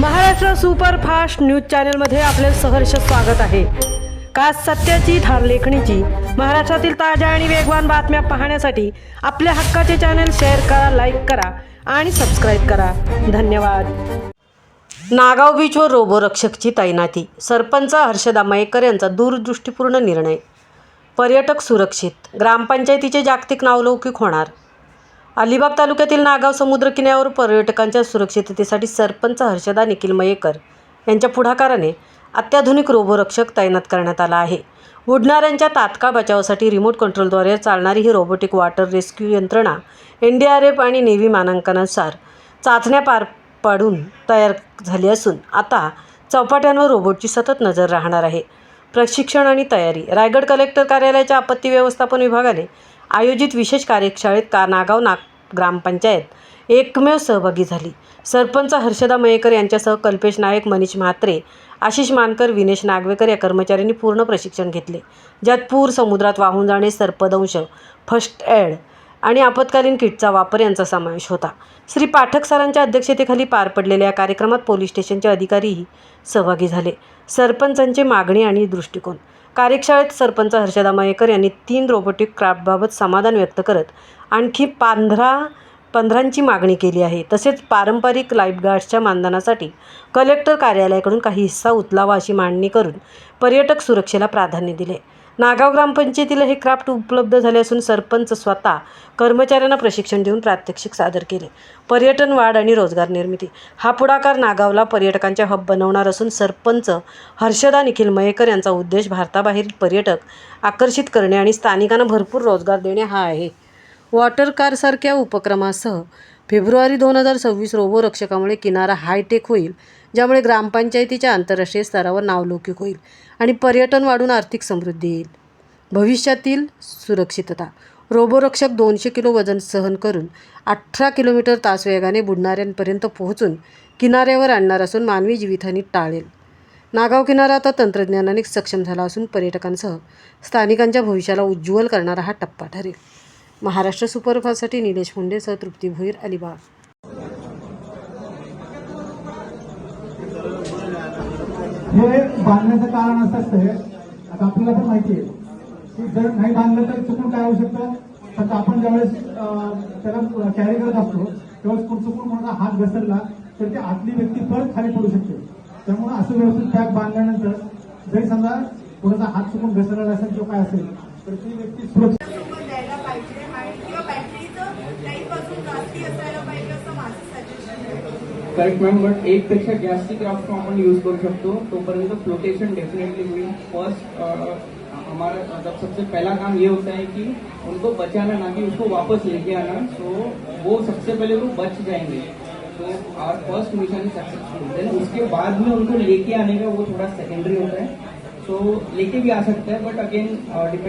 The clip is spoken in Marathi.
महाराष्ट्र सुपरफास्ट न्यूज चॅनलमध्ये आपले सहर्ष स्वागत आहे। खास सत्याची थार लेखणीची महाराष्ट्रातील ताज्या आणि वेगवान बातम्या पाहण्यासाठी आपल्या हक्काचे चॅनल शेअर करा, लाईक करा आणि सबस्क्राईब करा। धन्यवाद। नागाव बीचवर रोबो रक्षकची तैनाती, सरपंच हर्षदा मयेकर यांचा दूरदृष्टीपूर्ण निर्णय। पर्यटक सुरक्षित, ग्रामपंचायतीचे जागतिक नावलौकिक होणार। अलिबाग तालुक्यातील नागाव समुद्र किनाऱ्यावर पर्यटकांच्या सुरक्षिततेसाठी सरपंच हर्षदा निखिल मयेकर यांच्या पुढाकाराने अत्याधुनिक रोबोरक्षक तैनात करण्यात आला आहे। बुडणाऱ्यांच्या तात्काळ बचावासाठी रिमोट कंट्रोलद्वारे चालणारी ही रोबोटिक वॉटर रेस्क्यू यंत्रणा NDRF आणि नेव्ही मानांकनानुसार चाचण्या पार पाडून तयार झाली असून आता चौपाट्यांवर रोबोटची सतत नजर राहणार आहे। प्रशिक्षण आणि तयारी। रायगड कलेक्टर कार्यालयाच्या आपत्ती व्यवस्थापन विभागाने आयोजित विशेष कार्यशाळेत नागाव ग्रामपंचायत एकमेव सहभागी झाली। सरपंच हर्षदा मयेकर यांच्यासह कल्पेश नायक, मनीष म्हात्रे, आशिष मानकर, विनेश नागवेकर या कर्मचाऱ्यांनी पूर्ण प्रशिक्षण घेतले, ज्यात पूर, समुद्रात वाहून जाणे, सर्पदंश, फर्स्ट एड आणि आपत्कालीन किटचा वापर यांचा समावेश होता। श्री पाठक सरांच्या अध्यक्षतेखाली पार पडलेल्या या कार्यक्रमात पोलीस स्टेशनचे अधिकारीही सहभागी झाले। सरपंचांची मागणी आणि दृष्टिकोन। कार्यशाळेत सरपंच हर्षदा मयेकर यांनी 3 रोबोटिक क्राफ्टबाबत समाधान व्यक्त करत आणखी 15ची मागणी केली आहे। तसेच पारंपरिक लाईफगार्ड्सच्या मानधनासाठी कलेक्टर कार्यालयाकडून काही हिस्सा उचलावा अशी मागणी करून पर्यटक सुरक्षेला प्राधान्य दिले। नागाव ग्रामपंचायतीला हे क्राफ्ट उपलब्ध झाले असून सरपंच स्वतः कर्मचाऱ्यांना प्रशिक्षण देऊन प्रात्यक्षिक सादर केले। पर्यटन वाढ आणि रोजगार निर्मिती हा पुढाकार नागावला पर्यटकांचे हब बनवणार असून सरपंच हर्षदा निखिल मयेकर यांचा उद्देश भारताबाहेरील पर्यटक आकर्षित करणे आणि स्थानिकांना भरपूर रोजगार देणे हा आहे। वॉटर कारसारख्या उपक्रमासह फेब्रुवारी 2026 रोबो रक्षकामुळे किनारा हायटेक होईल, ज्यामुळे ग्रामपंचायतीच्या आंतरराष्ट्रीय स्तरावर नावलौकिक होईल आणि पर्यटन वाढून आर्थिक समृद्धी येईल। भविष्यातील सुरक्षितता। रोबोरक्षक 200 किलो वजन सहन करून 18 किलोमीटर तास वेगाने बुडणाऱ्यांपर्यंत पोहोचून किनाऱ्यावर आणणार असून मानवी जीवितहानी टाळेल। नागाव किनारा आता तंत्रज्ञानाने सक्षम झाला असून पर्यटकांसह स्थानिकांच्या भविष्याला उज्ज्वल करणारा हा टप्पा ठरेल। महाराष्ट्र सुपरफास्टसाठी निलेश मुंडेसह तृप्ती भोईर, अलिबाग। हे बांधण्याचं कारण असं असतं, आता आपल्याला पण माहिती आहे की जर नाही बांधलं तर चुकून काय होऊ शकतं, तर आपण ज्यावेळेस त्याला कॅरी करत असतो त्यावेळेस चुकून कोणाचा हात घसरला तर ती आतली व्यक्ती परत खाली पडू शकते। त्यामुळे असं व्यवस्थित पॅक बांधल्यानंतर जरी समजा कोणाचा हात चुकून घसरला असेल किंवा काय असेल तर ती व्यक्ती सुरक्षित करेक्ट मॅम, बट एक पेक्षा जास्ती क्राफ्ट आपण यूज करू शकतो, तोपर्यंत फ्लोटेशन डेफिनेटली होईल। फर्स्ट हमारा मतलब सबसे पहला काम ये होता है कि उनको बचाना, ना कि उसको वापस लेके आना। सो वो सबसे पहले वो बच जाएंगे, तो our first mission is successful. Then उसके बाद में उनको लेके आने का वो थोड़ा सेकेंडरी होता है, तो लेके भी आ सकता है, बट अगेन डिपेंड